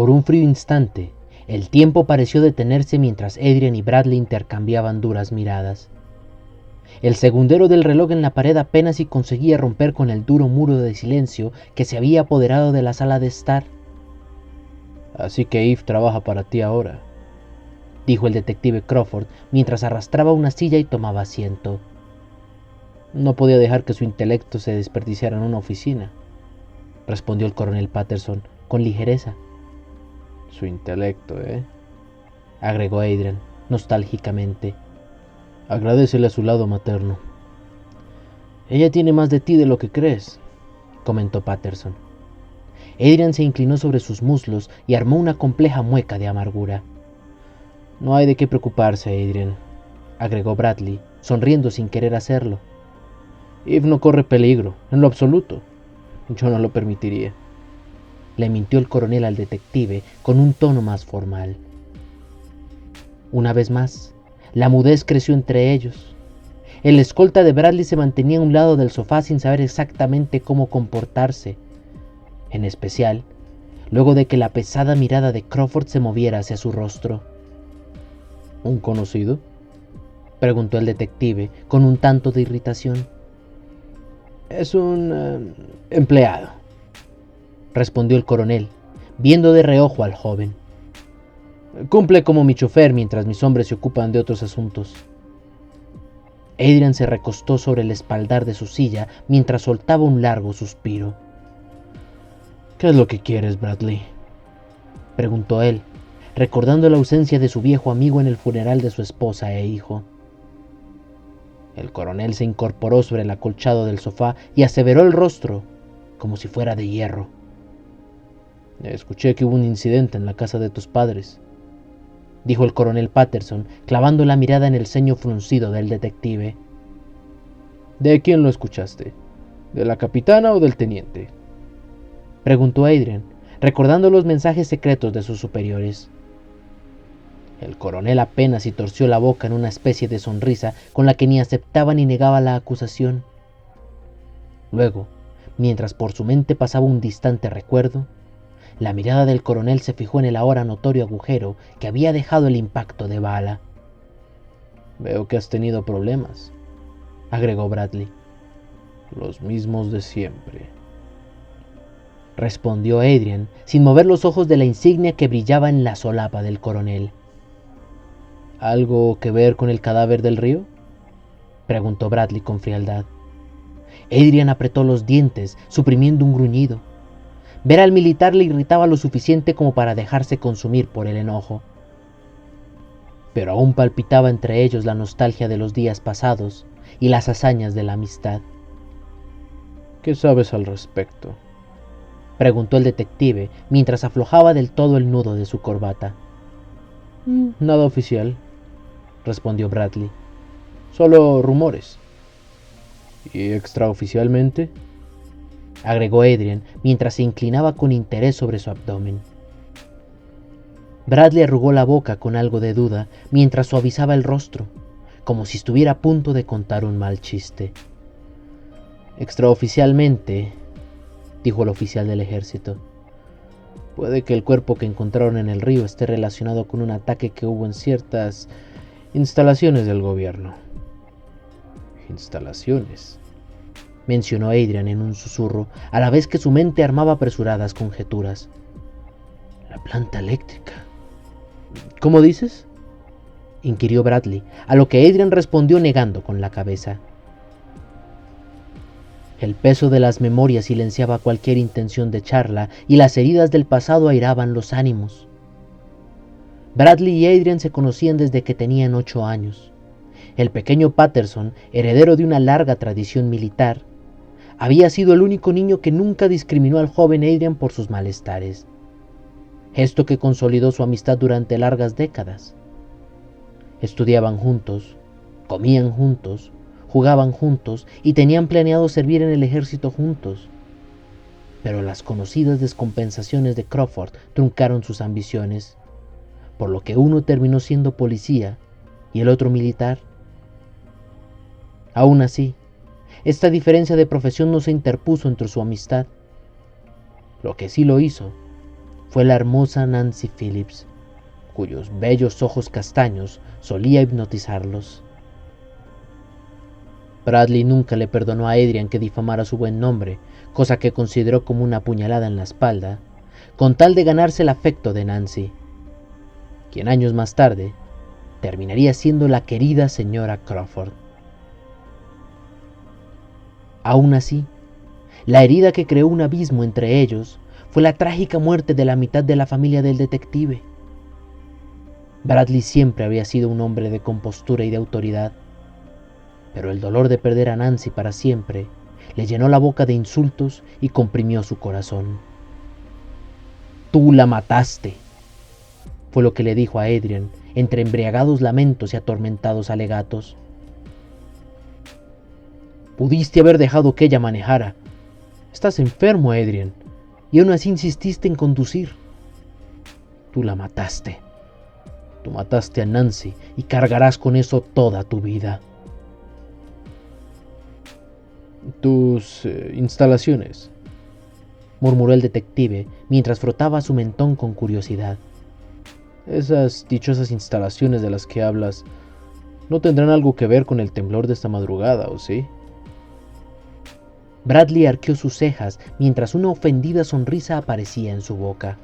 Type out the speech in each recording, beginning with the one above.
Por un frío instante, el tiempo pareció detenerse mientras Adrian y Bradley intercambiaban duras miradas. El segundero del reloj en la pared apenas si conseguía romper con el duro muro de silencio que se había apoderado de la sala de estar. «Así que Eve trabaja para ti ahora», dijo el detective Crawford mientras arrastraba una silla y tomaba asiento. «No podía dejar que su intelecto se desperdiciara en una oficina», respondió el coronel Patterson con ligereza. «Su intelecto, agregó Adrian nostálgicamente. «Agradécele a su lado materno». «Ella tiene más de ti de lo que crees», comentó Patterson. Adrian se inclinó sobre sus muslos y armó una compleja mueca de amargura. «No hay de qué preocuparse, Adrian», agregó Bradley, sonriendo sin querer hacerlo. «Eve no corre peligro, en lo absoluto. Yo no lo permitiría», le mintió el coronel al detective con un tono más formal. Una vez más, la mudez creció entre ellos. El escolta de Bradley se mantenía a un lado del sofá sin saber exactamente cómo comportarse, en especial luego de que la pesada mirada de Crawford se moviera hacia su rostro. «¿Un conocido?», preguntó el detective con un tanto de irritación. «Es un empleado», respondió el coronel, viendo de reojo al joven. «Cumple como mi chofer mientras mis hombres se ocupan de otros asuntos». Adrian se recostó sobre el espaldar de su silla mientras soltaba un largo suspiro. «¿Qué es lo que quieres, Bradley?», preguntó él, recordando la ausencia de su viejo amigo en el funeral de su esposa e hijo. El coronel se incorporó sobre el acolchado del sofá y aseveró el rostro como si fuera de hierro. «Escuché que hubo un incidente en la casa de tus padres», dijo el coronel Patterson, clavando la mirada en el ceño fruncido del detective. «¿De quién lo escuchaste? ¿De la capitana o del teniente?», preguntó Adrian, recordando los mensajes secretos de sus superiores. El coronel apenas si torció la boca en una especie de sonrisa con la que ni aceptaba ni negaba la acusación. Luego, mientras por su mente pasaba un distante recuerdo, la mirada del coronel se fijó en el ahora notorio agujero que había dejado el impacto de bala. «Veo que has tenido problemas», agregó Bradley. «Los mismos de siempre», respondió Adrian, sin mover los ojos de la insignia que brillaba en la solapa del coronel. «¿Algo que ver con el cadáver del río?», preguntó Bradley con frialdad. Adrian apretó los dientes, suprimiendo un gruñido. Ver al militar le irritaba lo suficiente como para dejarse consumir por el enojo. Pero aún palpitaba entre ellos la nostalgia de los días pasados y las hazañas de la amistad. «¿Qué sabes al respecto?», preguntó el detective mientras aflojaba del todo el nudo de su corbata. «Nada oficial», respondió Bradley. «Solo rumores». «¿Y extraoficialmente?», agregó Adrian mientras se inclinaba con interés sobre su abdomen. Bradley arrugó la boca con algo de duda mientras suavizaba el rostro, como si estuviera a punto de contar un mal chiste. «Extraoficialmente», dijo el oficial del ejército, «puede que el cuerpo que encontraron en el río esté relacionado con un ataque que hubo en ciertas instalaciones del gobierno». «Instalaciones», mencionó Adrian en un susurro, a la vez que su mente armaba apresuradas conjeturas. «La planta eléctrica». «¿Cómo dices?», inquirió Bradley, a lo que Adrian respondió negando con la cabeza. El peso de las memorias silenciaba cualquier intención de charla y las heridas del pasado airaban los ánimos. Bradley y Adrian se conocían desde que tenían 8 años. El pequeño Patterson, heredero de una larga tradición militar, había sido el único niño que nunca discriminó al joven Adrian por sus malestares, gesto que consolidó su amistad durante largas décadas. Estudiaban juntos, comían juntos, jugaban juntos y tenían planeado servir en el ejército juntos. Pero las conocidas descompensaciones de Crawford truncaron sus ambiciones, por lo que uno terminó siendo policía y el otro militar. Aún así, esta diferencia de profesión no se interpuso entre su amistad. Lo que sí lo hizo fue la hermosa Nancy Phillips, cuyos bellos ojos castaños solía hipnotizarlos. Bradley nunca le perdonó a Adrian que difamara su buen nombre, cosa que consideró como una puñalada en la espalda, con tal de ganarse el afecto de Nancy, quien años más tarde terminaría siendo la querida señora Crawford. Aún así, la herida que creó un abismo entre ellos fue la trágica muerte de la mitad de la familia del detective. Bradley siempre había sido un hombre de compostura y de autoridad, pero el dolor de perder a Nancy para siempre le llenó la boca de insultos y comprimió su corazón. «Tú la mataste», fue lo que le dijo a Adrian entre embriagados lamentos y atormentados alegatos. «Pudiste haber dejado que ella manejara. Estás enfermo, Adrian, y aún así insististe en conducir. Tú la mataste. Tú mataste a Nancy y cargarás con eso toda tu vida». «Tus instalaciones», murmuró el detective mientras frotaba su mentón con curiosidad. «Esas dichosas instalaciones de las que hablas no tendrán algo que ver con el temblor de esta madrugada, ¿o sí?» Bradley arqueó sus cejas mientras una ofendida sonrisa aparecía en su boca.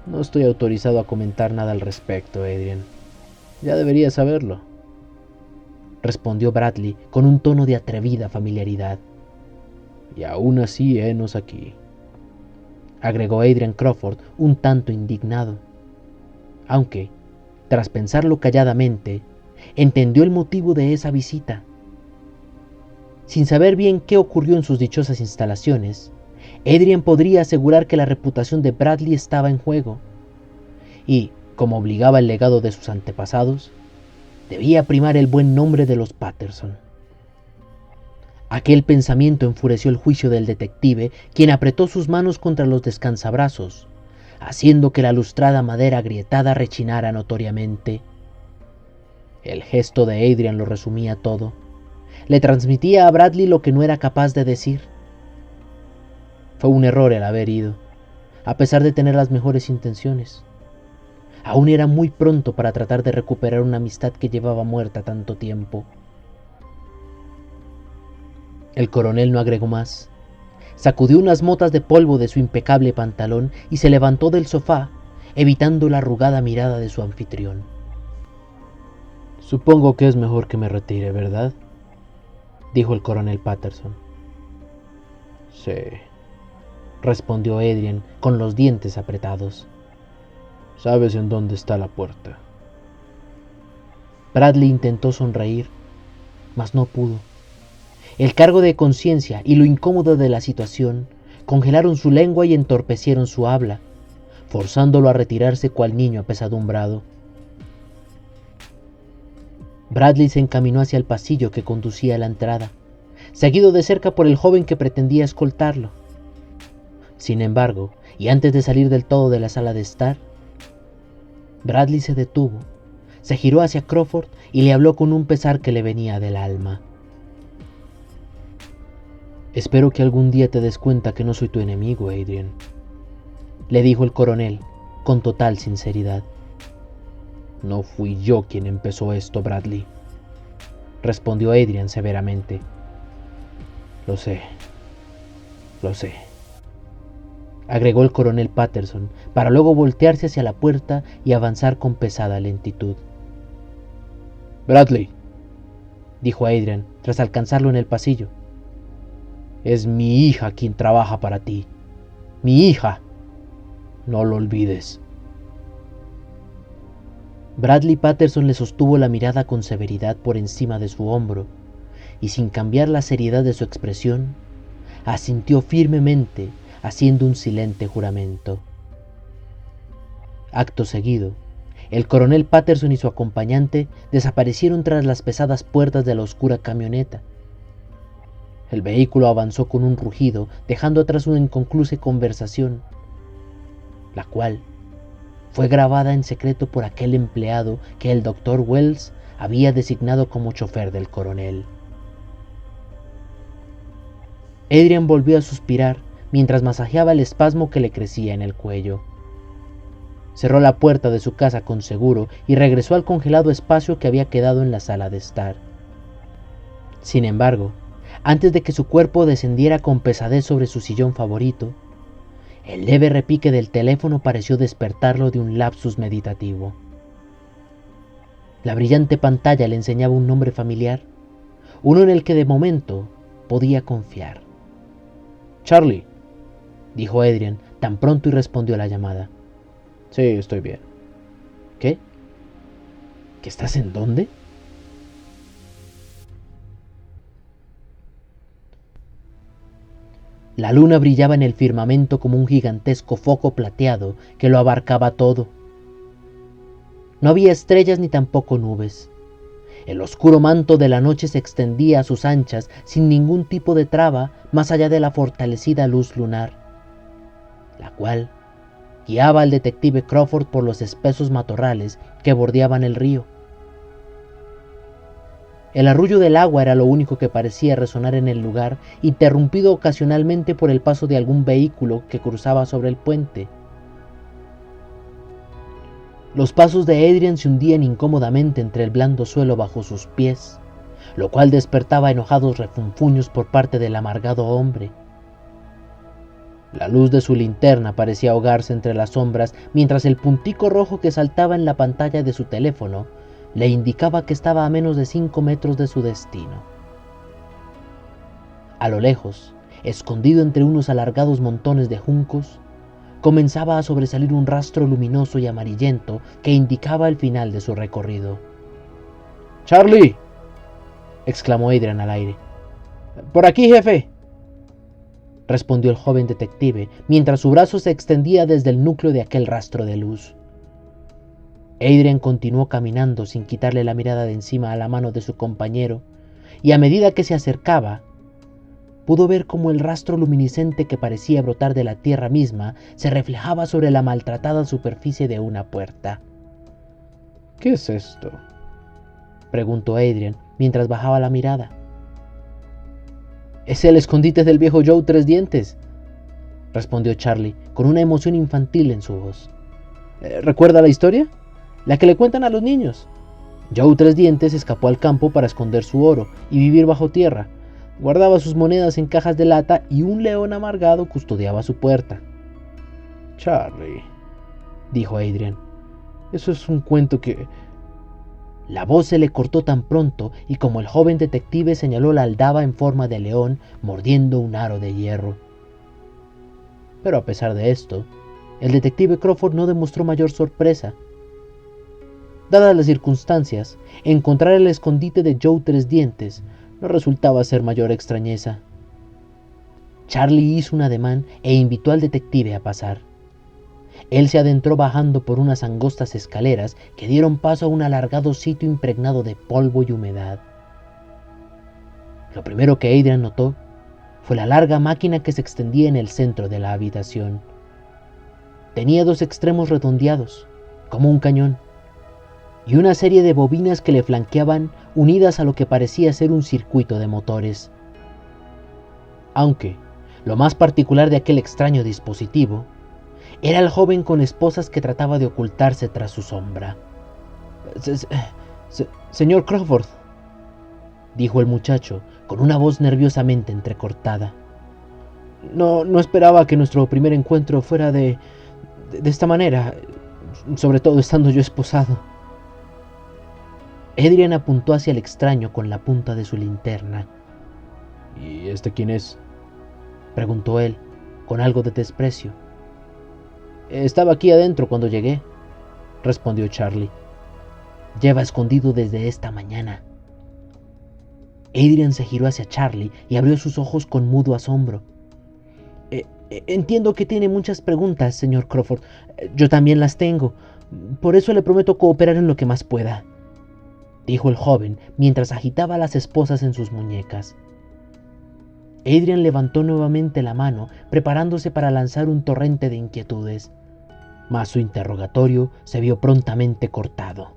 «No estoy autorizado a comentar nada al respecto, Adrian. Ya deberías saberlo», respondió Bradley con un tono de atrevida familiaridad. «Y aún así henos aquí», agregó Adrian Crawford un tanto indignado, aunque, tras pensarlo calladamente, entendió el motivo de esa visita. Sin saber bien qué ocurrió en sus dichosas instalaciones, Adrian podría asegurar que la reputación de Bradley estaba en juego, y, como obligaba el legado de sus antepasados, debía primar el buen nombre de los Patterson. Aquel pensamiento enfureció el juicio del detective, quien apretó sus manos contra los descansabrazos, haciendo que la lustrada madera agrietada rechinara notoriamente. El gesto de Adrian lo resumía todo. Le transmitía a Bradley lo que no era capaz de decir. Fue un error el haber ido, a pesar de tener las mejores intenciones. Aún era muy pronto para tratar de recuperar una amistad que llevaba muerta tanto tiempo. El coronel no agregó más. Sacudió unas motas de polvo de su impecable pantalón y se levantó del sofá, evitando la arrugada mirada de su anfitrión. «Supongo que es mejor que me retire, ¿verdad?», dijo el coronel Patterson. «Sí», respondió Adrian con los dientes apretados. «¿Sabes en dónde está la puerta?». Bradley intentó sonreír, mas no pudo. El cargo de conciencia y lo incómodo de la situación congelaron su lengua y entorpecieron su habla, forzándolo a retirarse cual niño apesadumbrado. Bradley se encaminó hacia el pasillo que conducía a la entrada, seguido de cerca por el joven que pretendía escoltarlo. Sin embargo, y antes de salir del todo de la sala de estar, Bradley se detuvo, se giró hacia Crawford y le habló con un pesar que le venía del alma. «Espero que algún día te des cuenta que no soy tu enemigo, Adrian», le dijo el coronel con total sinceridad. «No fui yo quien empezó esto, Bradley», respondió Adrian severamente. Lo sé, agregó el coronel Patterson, para luego voltearse hacia la puerta y avanzar con pesada lentitud. «Bradley», dijo Adrian tras alcanzarlo en el pasillo. «Es mi hija quien trabaja para ti. Mi hija. No lo olvides». Bradley Patterson le sostuvo la mirada con severidad por encima de su hombro, y sin cambiar la seriedad de su expresión, asintió firmemente, haciendo un silente juramento. Acto seguido, el coronel Patterson y su acompañante desaparecieron tras las pesadas puertas de la oscura camioneta. El vehículo avanzó con un rugido, dejando atrás una inconclusa conversación, la cual fue grabada en secreto por aquel empleado que el Dr. Wells había designado como chofer del coronel. Adrian volvió a suspirar mientras masajeaba el espasmo que le crecía en el cuello. Cerró la puerta de su casa con seguro y regresó al congelado espacio que había quedado en la sala de estar. Sin embargo, antes de que su cuerpo descendiera con pesadez sobre su sillón favorito, el leve repique del teléfono pareció despertarlo de un lapsus meditativo. La brillante pantalla le enseñaba un nombre familiar, uno en el que de momento podía confiar. Charlie, dijo Adrian tan pronto y respondió a la llamada. Sí, estoy bien. ¿Qué? ¿Que estás en dónde? La luna brillaba en el firmamento como un gigantesco foco plateado que lo abarcaba todo. No había estrellas ni tampoco nubes. El oscuro manto de la noche se extendía a sus anchas sin ningún tipo de traba más allá de la fortalecida luz lunar, la cual guiaba al detective Crawford por los espesos matorrales que bordeaban el río. El arrullo del agua era lo único que parecía resonar en el lugar, interrumpido ocasionalmente por el paso de algún vehículo que cruzaba sobre el puente. Los pasos de Adrian se hundían incómodamente entre el blando suelo bajo sus pies, lo cual despertaba enojados refunfuños por parte del amargado hombre. La luz de su linterna parecía ahogarse entre las sombras, mientras el puntico rojo que saltaba en la pantalla de su teléfono le indicaba que estaba a menos de 5 metros de su destino. A lo lejos, escondido entre unos alargados montones de juncos, comenzaba a sobresalir un rastro luminoso y amarillento que indicaba el final de su recorrido. ¡Charlie!, exclamó Adrian al aire. ¡Por aquí, jefe!, respondió el joven detective, mientras su brazo se extendía desde el núcleo de aquel rastro de luz. Adrian continuó caminando sin quitarle la mirada de encima a la mano de su compañero, y a medida que se acercaba, pudo ver cómo el rastro luminiscente que parecía brotar de la tierra misma se reflejaba sobre la maltratada superficie de una puerta. ¿Qué es esto?, preguntó Adrian mientras bajaba la mirada. Es el escondite del viejo Joe Tres Dientes, respondió Charlie con una emoción infantil en su voz. ¿Recuerda la historia? La que le cuentan a los niños. Joe Tres Dientes escapó al campo para esconder su oro y vivir bajo tierra. Guardaba sus monedas en cajas de lata y un león amargado custodiaba su puerta. Charlie, dijo Adrian. Eso es un cuento que... La voz se le cortó tan pronto y como el joven detective señaló la aldaba en forma de león mordiendo un aro de hierro. Pero a pesar de esto, el detective Crawford no demostró mayor sorpresa. Dadas las circunstancias, encontrar el escondite de Joe Tres Dientes no resultaba ser mayor extrañeza. Charlie hizo un ademán e invitó al detective a pasar. Él se adentró bajando por unas angostas escaleras que dieron paso a un alargado sitio impregnado de polvo y humedad. Lo primero que Adrian notó fue la larga máquina que se extendía en el centro de la habitación. Tenía 2 extremos redondeados, como un cañón, y una serie de bobinas que le flanqueaban unidas a lo que parecía ser un circuito de motores. Aunque lo más particular de aquel extraño dispositivo era el joven con esposas que trataba de ocultarse tras su sombra. Señor Crawford, dijo el muchacho con una voz nerviosamente entrecortada. No esperaba que nuestro primer encuentro fuera de esta manera, sobre todo estando yo esposado. Adrian apuntó hacia el extraño con la punta de su linterna. ¿Y este quién es?, preguntó él, con algo de desprecio. Estaba aquí adentro cuando llegué, respondió Charlie. Lleva escondido desde esta mañana. Adrian se giró hacia Charlie y abrió sus ojos con mudo asombro. Entiendo que tiene muchas preguntas, señor Crawford. Yo también las tengo. Por eso le prometo cooperar en lo que más pueda, dijo el joven mientras agitaba las esposas en sus muñecas. Adrian levantó nuevamente la mano, preparándose para lanzar un torrente de inquietudes, mas su interrogatorio se vio prontamente cortado.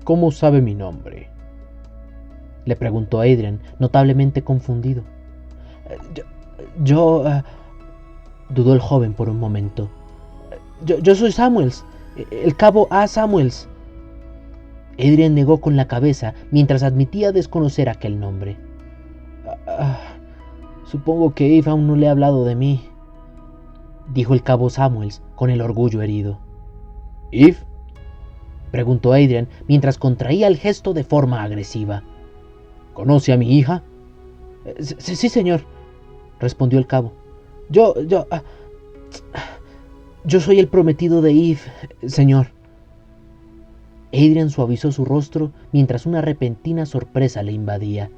¿Cómo sabe mi nombre?, le preguntó Adrian, notablemente confundido. Yo... dudó el joven por un momento. Yo soy Samuels, el cabo A. Samuels. Adrian negó con la cabeza mientras admitía desconocer aquel nombre. Supongo que Eve aún no le ha hablado de mí, dijo el cabo Samuels con el orgullo herido. ¿Eve? Preguntó Adrian mientras contraía el gesto de forma agresiva. ¿Conoce a mi hija? Sí, señor, respondió el cabo. Yo soy el prometido de Eve, señor. Adrian suavizó su rostro mientras una repentina sorpresa le invadía.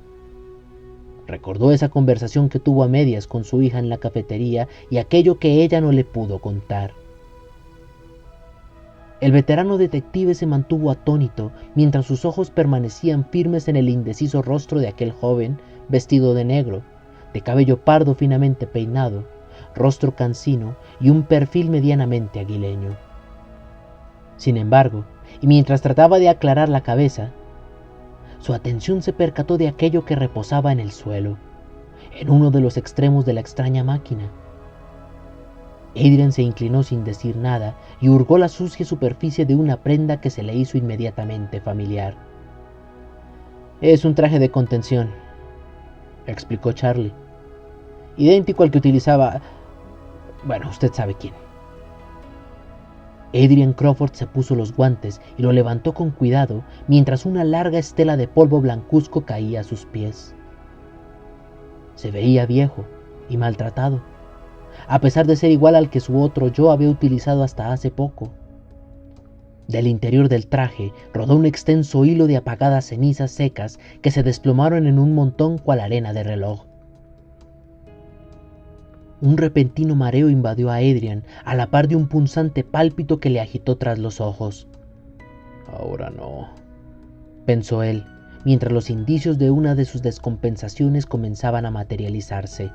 Recordó esa conversación que tuvo a medias con su hija en la cafetería y aquello que ella no le pudo contar. El veterano detective se mantuvo atónito mientras sus ojos permanecían firmes en el indeciso rostro de aquel joven vestido de negro, de cabello pardo finamente peinado, rostro cansino y un perfil medianamente aguileño. Sin embargo, y mientras trataba de aclarar la cabeza, su atención se percató de aquello que reposaba en el suelo, en uno de los extremos de la extraña máquina. Adrian se inclinó sin decir nada y hurgó la sucia superficie de una prenda que se le hizo inmediatamente familiar. Es un traje de contención, explicó Charlie. Idéntico al que utilizaba... Bueno, usted sabe quién. Adrian Crawford se puso los guantes y lo levantó con cuidado mientras una larga estela de polvo blancuzco caía a sus pies. Se veía viejo y maltratado, a pesar de ser igual al que su otro yo había utilizado hasta hace poco. Del interior del traje rodó un extenso hilo de apagadas cenizas secas que se desplomaron en un montón cual arena de reloj. Un repentino mareo invadió a Adrian, a la par de un punzante pálpito que le agitó tras los ojos. Ahora no, pensó él, mientras los indicios de una de sus descompensaciones comenzaban a materializarse.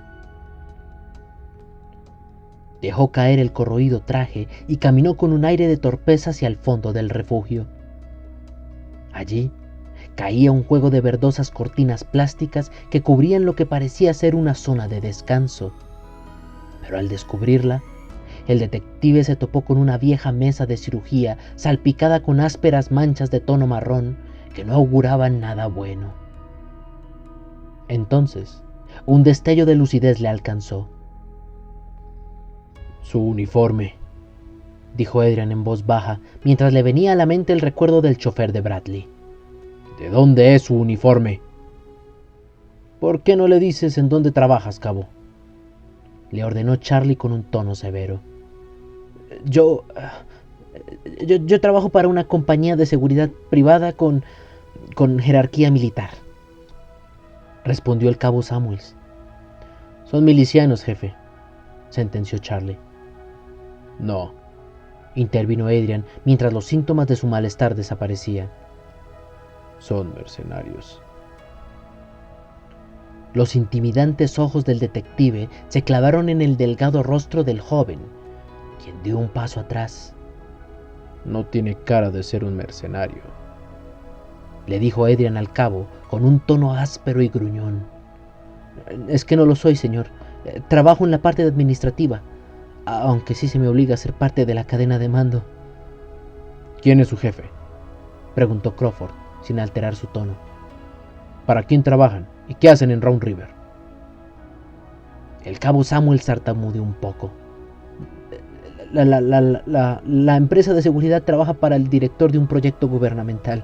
Dejó caer el corroído traje y caminó con un aire de torpeza hacia el fondo del refugio. Allí caía un juego de verdosas cortinas plásticas que cubrían lo que parecía ser una zona de descanso. Pero al descubrirla, el detective se topó con una vieja mesa de cirugía salpicada con ásperas manchas de tono marrón que no auguraban nada bueno. Entonces, un destello de lucidez le alcanzó. Su uniforme, dijo Adrian en voz baja, mientras le venía a la mente el recuerdo del chofer de Bradley. ¿De dónde es su uniforme? ¿Por qué no le dices en dónde trabajas, cabo?, le ordenó Charlie con un tono severo. Yo trabajo para una compañía de seguridad privada con jerarquía militar, respondió el cabo Samuels. Son milicianos, jefe, sentenció Charlie. No, intervino Adrian mientras los síntomas de su malestar desaparecían. Son mercenarios. Los intimidantes ojos del detective se clavaron en el delgado rostro del joven, quien dio un paso atrás. No tiene cara de ser un mercenario, le dijo Adrian al cabo con un tono áspero y gruñón. Es que no lo soy, señor. Trabajo en la parte administrativa, aunque sí se me obliga a ser parte de la cadena de mando. ¿Quién es su jefe?, preguntó Crawford, sin alterar su tono. ¿Para quién trabajan y qué hacen en Round River? El cabo Samuel tartamudeó un poco. La empresa de seguridad trabaja para el director de un proyecto gubernamental.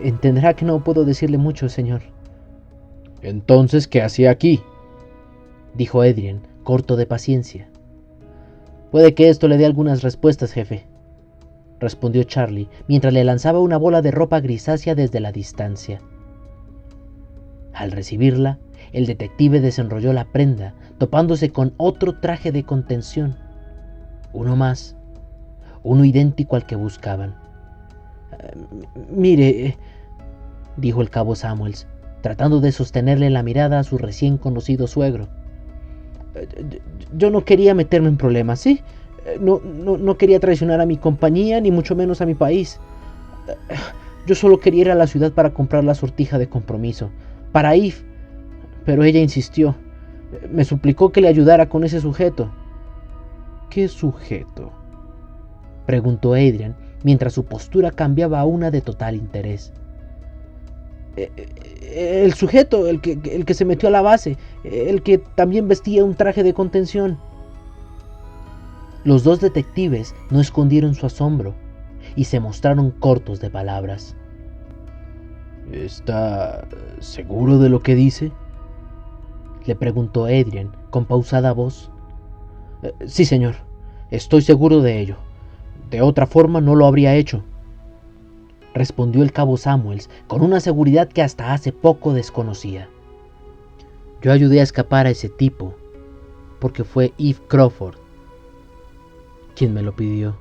Entenderá que no puedo decirle mucho, señor. Entonces, ¿qué hacía aquí?, dijo Adrian, corto de paciencia. Puede que esto le dé algunas respuestas, jefe, respondió Charlie, mientras le lanzaba una bola de ropa grisácea desde la distancia. Al recibirla, el detective desenrolló la prenda, topándose con otro traje de contención. Uno más, uno idéntico al que buscaban. Mire, dijo el cabo Samuels, tratando de sostenerle la mirada a su recién conocido suegro. Yo no quería meterme en problemas, ¿sí? No quería traicionar a mi compañía, ni mucho menos a mi país. Yo solo quería ir a la ciudad para comprar la sortija de compromiso, para Eve, pero ella insistió. Me suplicó que le ayudara con ese sujeto. ¿Qué sujeto?, preguntó Adrian, mientras su postura cambiaba a una de total interés. El sujeto, el que se metió a la base, el que también vestía un traje de contención. Los dos detectives no escondieron su asombro y se mostraron cortos de palabras. ¿Está seguro de lo que dice?, le preguntó Adrian con pausada voz. Sí, señor, estoy seguro de ello. De otra forma no lo habría hecho, respondió el cabo Samuels con una seguridad que hasta hace poco desconocía. Yo ayudé a escapar a ese tipo porque fue Eve Crawford quien me lo pidió.